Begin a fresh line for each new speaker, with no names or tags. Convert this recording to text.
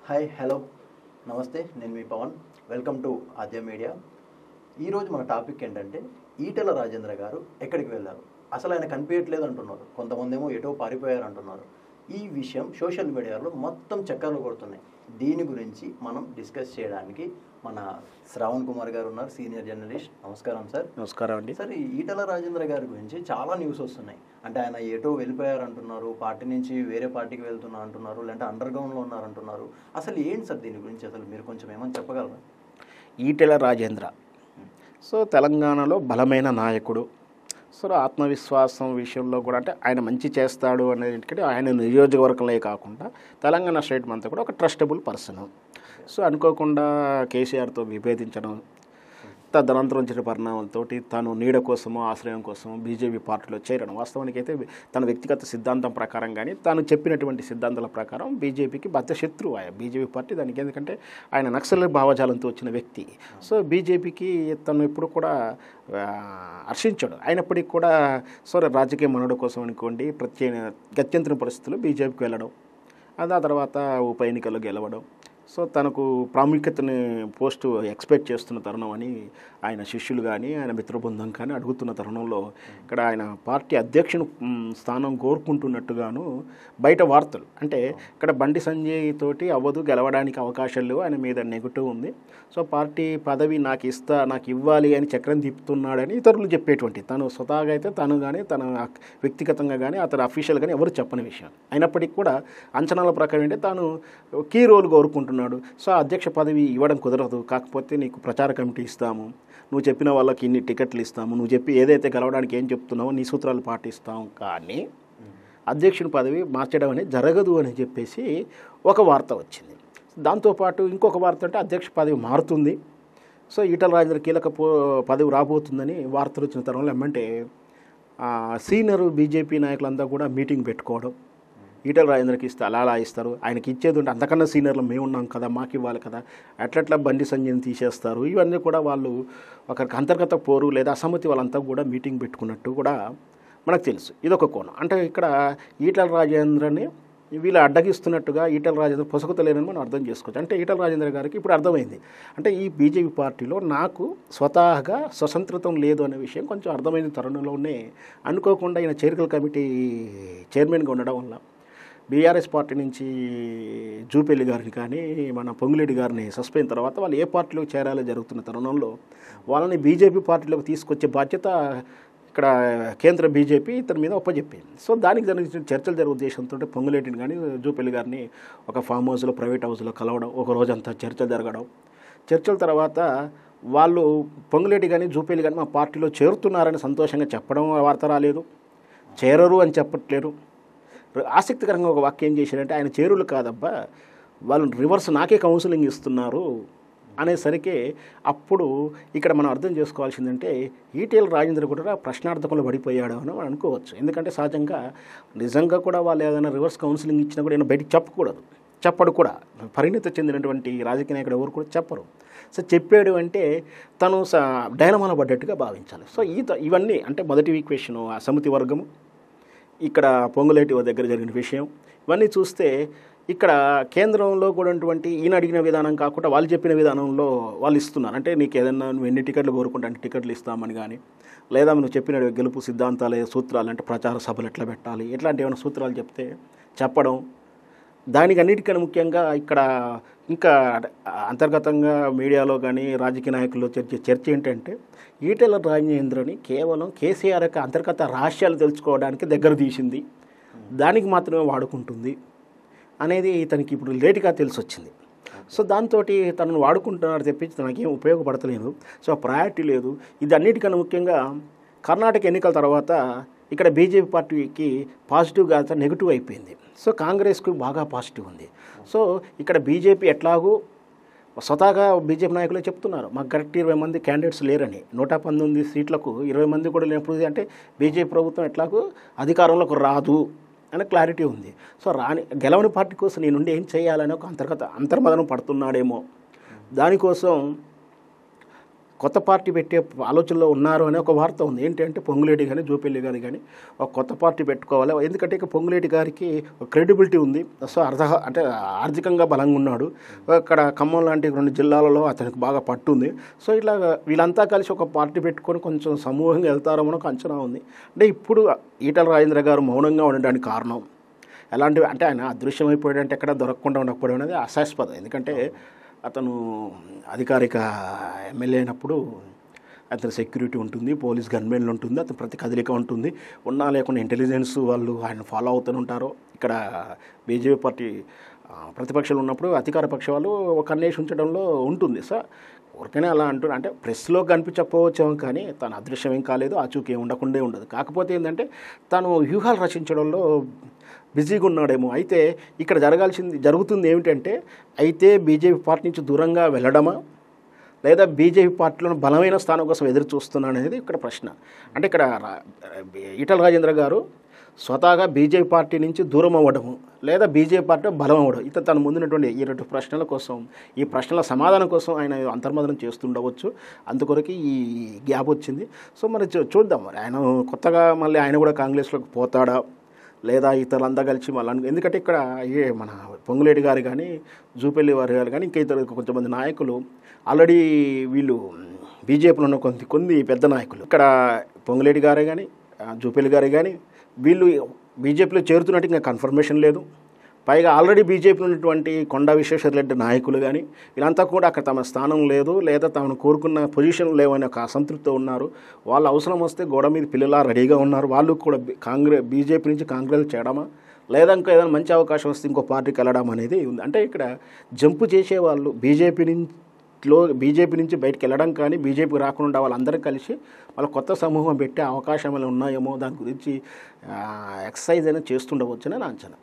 Hi hello నమస్తే, నేను మీ Pavan. Welcome to Aadya media. ఈరోజు మన టాపిక్ ఏంటంటే ఈటెల రాజేంద్ర గారు ఎక్కడికి వెళ్ళారు, అసలు ఆయన కనిపించట్లేదు అంటున్నారు, కొంతమంది ఏమో ఎటో పారిపోయారు అంటున్నారు. ఈ విషయం సోషల్ మీడియాలో మొత్తం చక్కర్లు కొడుతున్నాయి. దీని గురించి మనం డిస్కస్ చేయడానికి మన శ్రావణ్ కుమార్ గారు ఉన్నారు, సీనియర్ జర్నలిస్ట్. నమస్కారం సార్.
నమస్కారం అండి.
సార్, ఈ ఈటెల రాజేంద్ర గారి గురించి చాలా న్యూస్ వస్తున్నాయి. అంటే ఆయన ఎటో వెళ్ళిపోయారు అంటున్నారు, పార్టీ నుంచి వేరే పార్టీకి వెళ్తున్నా అంటున్నారు, లేదంటే అండర్ గ్రౌండ్లో ఉన్నారంటున్నారు. అసలు ఏంటి సార్ దీని గురించి, అసలు మీరు కొంచెం ఏమని చెప్పగలరా?
ఈటెల రాజేంద్ర తెలంగాణలో బలమైన నాయకుడు. ఆత్మవిశ్వాసం విషయంలో కూడా అంటే ఆయన మంచి చేస్తాడు అనేది ఆయన నియోజకవర్గంలో కాకుండా తెలంగాణ స్టేట్ అంతా కూడా ఒక ట్రస్టబుల్ పర్సన్. అనుకోకుండా కేసీఆర్తో విభేదించడం, తదనంతరం వచ్చిన పరిణామాలతో తను నీడ కోసమో ఆశ్రయం కోసమో బీజేపీ పార్టీలో చేరడం. వాస్తవానికి అయితే తన వ్యక్తిగత సిద్ధాంతం ప్రకారం కానీ తాను చెప్పినటువంటి సిద్ధాంతాల ప్రకారం బీజేపీకి బద్ద శత్రువు ఆయన బీజేపీ పార్టీ. దానికి ఎందుకంటే ఆయన నక్సల్ భావజాలంతో వచ్చిన వ్యక్తి. బీజేపీకి తను ఎప్పుడు కూడా హర్షించాడు. అయినప్పటికీ కూడా రాజకీయ మనుగడ కోసం అనుకోండి గత్యంతర పరిస్థితుల్లో బీజేపీకి వెళ్ళడం, ఆ తర్వాత ఉప ఎన్నికల్లో గెలవడం. తనకు ప్రాముఖ్యతని పోస్టు ఎక్స్పెక్ట్ చేస్తున్న తరుణం అని ఆయన శిష్యులు కానీ ఆయన మిత్రబృందం కానీ అడుగుతున్న తరుణంలో ఇక్కడ ఆయన పార్టీ అధ్యక్షుని స్థానం కోరుకుంటున్నట్టుగాను బయట వార్తలు. అంటే ఇక్కడ బండి సంజయ్ తోటి అవ్వదు, గెలవడానికి అవకాశాలు లేవు, ఆయన మీద నెగిటివ్ ఉంది. పార్టీ పదవి నాకు ఇవ్వాలి అని చక్రం తిప్పుతున్నాడని ఇతరులు చెప్పేటువంటి, తను స్వతహాగా అయితే తను కానీ తన వ్యక్తిగతంగా కానీ అతను అఫీషియల్ కానీ ఎవరు చెప్పని విషయం. అయినప్పటికీ కూడా అంచనాల ప్రకారం అంటే తాను కీ రోల్ కోరుకుంటున్నాడు. అధ్యక్ష పదవి ఇవ్వడం కుదరదు, కాకపోతే నీకు ప్రచార కమిటీ ఇస్తాము, నువ్వు చెప్పిన వాళ్ళకి ఇన్ని టికెట్లు ఇస్తాము, నువ్వు చెప్పి ఏదైతే గెలవడానికి ఏం చెప్తున్నావో నీ సూత్రాలు పాటిస్తాం, కానీ అధ్యక్షుని పదవి మార్చడం అనేది జరగదు అని చెప్పేసి ఒక వార్త వచ్చింది. దాంతోపాటు ఇంకొక వార్త అంటే అధ్యక్ష పదవి మారుతుంది, ఈటెల రాజేంద్ర కీలక పదవి రాబోతుందని వార్తలు వచ్చిన తరుణంలో ఏమంటే సీనియర్ బీజేపీ నాయకులంతా కూడా మీటింగ్ పెట్టుకోవడం, ఈటెల రాజేంద్రకి ఇస్తే అలా ఇస్తారు, ఆయనకి ఇచ్చేది ఉంటే అంతకన్నా సీనియర్లు మేము ఉన్నాం కదా, మాకు ఇవ్వాలి కదా, అట్లట్లా బండి సంజయ్ని తీసేస్తారు. ఇవన్నీ కూడా వాళ్ళు ఒకరికి అంతర్గత పోరు లేదా అసమ్మతి వాళ్ళంతా కూడా మీటింగ్ పెట్టుకున్నట్టు కూడా మనకు తెలుసు. ఇదొక కోణం. అంటే ఇక్కడ ఈటెల రాజేంద్రని వీళ్ళు అడ్డగిస్తున్నట్టుగా ఈటెల రాజేంద్ర పొసగుతలేనని మనం అర్థం చేసుకోవచ్చు. అంటే ఈటెల రాజేంద్ర గారికి ఇప్పుడు అర్థమైంది, అంటే ఈ బీజేపీ పార్టీలో నాకు స్వతహాగా స్వతంత్రతం లేదు అనే విషయం కొంచెం అర్థమైన తరుణంలోనే అనుకోకుండా ఈయన చేరికల కమిటీ చైర్మన్గా ఉండడం వల్ల బీఆర్ఎస్ పార్టీ నుంచి జూపల్లి గారిని కానీ మన పొంగులేటి గారిని సస్పెండ్ తర్వాత వాళ్ళు ఏ పార్టీలోకి చేరాలో జరుగుతున్న తరుణంలో వాళ్ళని బీజేపీ పార్టీలోకి తీసుకొచ్చే బాధ్యత ఇక్కడ కేంద్ర బీజేపీ ఇతని మీద ఒప్పచెప్పింది. దానికి జరిగిన చర్చలు జరిగే ఉద్దేశంతో పొంగులేటిని కానీ జూపల్లి గారిని ఒక ఫామ్ హౌస్లో ప్రైవేట్ హౌస్లో కలవడం, ఒక రోజంతా చర్చలు జరగడం. చర్చల తర్వాత వాళ్ళు పొంగులేటి కానీ జూపల్లి కానీ మా పార్టీలో చేరుతున్నారని సంతోషంగా చెప్పడం వార్త రాలేదు, చేరరు అని చెప్పట్లేరు. ఆసక్తికరంగా ఒక వాక్యం చేశారంటే ఆయన చేరులు కాదబ్బా, వాళ్ళు రివర్స్ నాకే కౌన్సిలింగ్ ఇస్తున్నారు అనేసరికి అప్పుడు ఇక్కడ మనం అర్థం చేసుకోవాల్సిందంటే ఈటెల రాజేంద్ర కూడా ప్రశ్నార్థకంలో పడిపోయాడు అని అనుకోవచ్చు. ఎందుకంటే సహజంగా నిజంగా కూడా వాళ్ళు ఏదైనా రివర్స్ కౌన్సిలింగ్ ఇచ్చినా కూడా ఈయన బయటికి చెప్పడు కూడా. పరిణతి చెందినటువంటి రాజకీయ నాయకుడు ఎవరు కూడా చెప్పరు. చెప్పాడు అంటే తను డైనమాలో పడ్డట్టుగా భావించాలి. ఇవన్నీ అంటే మొదటి ఈక్వేషను అసమ్మతి వర్గము, ఇక్కడ పొంగులేటి దగ్గర జరిగిన విషయం, ఇవన్నీ చూస్తే ఇక్కడ కేంద్రంలో కూడా ఉన్నటువంటి ఈయన అడిగిన విధానం కాకుండా వాళ్ళు చెప్పిన విధానంలో వాళ్ళు ఇస్తున్నారు. అంటే నీకు ఏదన్నా నువ్వు ఎన్ని టికెట్లు కోరుకుంటే అన్ని టికెట్లు ఇస్తామని కానీ, లేదా నువ్వు చెప్పిన గెలుపు సిద్ధాంతాలు సూత్రాలు అంటే ప్రచార సభలు ఎట్లా పెట్టాలి ఇట్లాంటి ఏమైనా సూత్రాలు చెప్పడం, దానికి అన్నిటికన్నా ముఖ్యంగా ఇక్కడ ఇంకా అంతర్గతంగా మీడియాలో కానీ రాజకీయ నాయకుల్లో చర్చ ఏంటంటే ఈటెల రాజేంద్రని కేవలం కేసీఆర్ యొక్క అంతర్గత రహస్యాలు తెలుసుకోవడానికి దగ్గర తీసింది, దానికి మాత్రమే వాడుకుంటుంది అనేది తనకి ఇప్పుడు లేటుగా తెలిసి వచ్చింది. దాంతో తనను వాడుకుంటున్నారు తెప్పించి తనకేం ఉపయోగపడతలేదు, ప్రయారిటీ లేదు. ఇది అన్నిటికన్నా ముఖ్యంగా కర్ణాటక ఎన్నికల తర్వాత ఇక్కడ బీజేపీ పార్టీకి పాజిటివ్ కాదు నెగిటివ్ అయిపోయింది. కాంగ్రెస్కు బాగా పాజిటివ్ ఉంది. ఇక్కడ బీజేపీ ఎట్లాగూ స్వతహాగా బీజేపీ నాయకులే చెప్తున్నారు, మాకు కరెక్ట్ 20 మంది క్యాండిడేట్స్ లేరని, 119 సీట్లకు 20 మంది కూడా లేనప్పుడు అంటే బీజేపీ ప్రభుత్వం ఎట్లాగూ అధికారంలోకి రాదు అనే క్లారిటీ ఉంది. గెలవని పార్టీ కోసం నేను ఏం చేయాలని ఒక అంతర్మదనం పడుతున్నాడేమో, దానికోసం కొత్త పార్టీ పెట్టే ఆలోచనలో ఉన్నారు అనే ఒక వార్త ఉంది. ఏంటంటే పొంగులేటి కానీ జూపల్లి గారు కానీ ఒక కొత్త పార్టీ పెట్టుకోవాలి. ఎందుకంటే ఇక పొంగులేటి గారికి క్రెడిబిలిటీ ఉంది. సో అంటే ఆర్థికంగా బలంగా ఉన్నాడు. అక్కడ ఖమ్మం లాంటి 2 జిల్లాలలో అతనికి బాగా పట్టు ఉంది. సో ఇట్లా వీళ్ళంతా కలిసి ఒక పార్టీ పెట్టుకొని కొంచెం సమూహంగా వెళ్తారో ఒక అంచనా ఉంది. అంటే ఇప్పుడు ఈటల రాజేంద్ర గారు మౌనంగా ఉండడానికి కారణం ఎలాంటివి అంటే ఆయన అదృశ్యమైపోయాడంటే ఎక్కడ దొరకకుండా ఉండకపోవడం అనేది అసాస్పదం. ఎందుకంటే అతను అధికారిక ఎమ్మెల్యే అయినప్పుడు అతని సెక్యూరిటీ ఉంటుంది, పోలీస్ గన్మెన్లు ఉంటుంది, అతని ప్రతి కదలిక ఉంటుంది. ఉన్నా లేకుండా ఇంటెలిజెన్స్ వాళ్ళు ఆయన ఫాలో అవుతూ ఉంటారు. ఇక్కడ బీజేపీ పార్టీ ప్రతిపక్షాలు ఉన్నప్పుడు అధికార పక్ష వాళ్ళు ఒక అన్వేషణ ఉంచడంలో ఉంటుంది. సో ఊరికనే అలా అంటున్నా అంటే ప్రెస్లో కనిపించకపోవచ్చాము కానీ తను అదృశ్యం ఏం కాలేదు, ఆచూకీ ఉండకుండా ఉండదు. కాకపోతే ఏంటంటే తను వ్యూహాలు రచించడంలో బిజీగా ఉన్నాడేమో. అయితే ఇక్కడ జరుగుతుంది ఏమిటంటే అయితే బీజేపీ పార్టీ నుంచి దూరంగా వెళ్ళడమా లేదా బీజేపీ పార్టీలో బలమైన స్థానం కోసం ఎదురు చూస్తున్నాడు అనేది ఇక్కడ ప్రశ్న. అంటే ఇక్కడ ఈటల రాజేంద్ర గారు స్వతహాగా బీజేపీ పార్టీ నుంచి దూరం అవ్వడము లేదా బీజేపీ పార్టీ బలం అవ్వడం ఇతను తన ముందున్నటువంటి ఈ 2 ప్రశ్నల కోసం ఈ ప్రశ్నల సమాధానం కోసం ఆయన అంతర్మదనం చేస్తుండవచ్చు. అందుకొరకు ఈ గ్యాప్ వచ్చింది. సో మరి చూద్దాం మరి ఆయన కొత్తగా మళ్ళీ ఆయన కూడా కాంగ్రెస్లోకి పోతాడా లేదా ఇతరులంతా కలిసి మళ్ళీ ఎందుకంటే ఇక్కడ మన పొంగులేటి గారు కానీ జూపల్లి వారి గారు కానీ ఇంకా ఇతరు కొంతమంది నాయకులు ఆల్రెడీ వీళ్ళు బీజేపీలో ఉన్న కొన్ని పెద్ద నాయకులు ఇక్కడ పొంగులేటి గారే కానీ జూపల్లి గారే కానీ వీళ్ళు బీజేపీలో చేరుతున్నట్టు ఇంకా కన్ఫర్మేషన్ లేదు. పైగా ఆల్రెడీ బీజేపీలో ఉన్నటువంటి కొండా విశ్వేశ్వరరెడ్డి నాయకులు కానీ వీళ్ళంతా కూడా అక్కడ తమ స్థానం లేదు లేదా తమను కోరుకున్న పొజిషన్ లేవని ఒక అసంతృప్తితో ఉన్నారు. వాళ్ళు అవసరం వస్తే గోడ మీద పిల్లలా రెడీగా ఉన్నారు. వాళ్ళు కూడా బీజేపీ నుంచి కాంగ్రెస్ చేయడమా లేదా ఇంకా ఏదైనా మంచి అవకాశం వస్తే ఇంకో పార్టీకి వెళ్ళడం అనేది ఉంది. అంటే ఇక్కడ జంపు చేసేవాళ్ళు బీజేపీ నుంచి బయటకు వెళ్ళడం కానీ బీజేపీకి రాకుండా వాళ్ళందరూ కలిసి వాళ్ళ కొత్త సమూహం పెట్టే అవకాశం ఉన్నాయేమో దాని గురించి ఎక్సర్సైజ్ అయినా చేస్తుండవచ్చని నా అంచనా.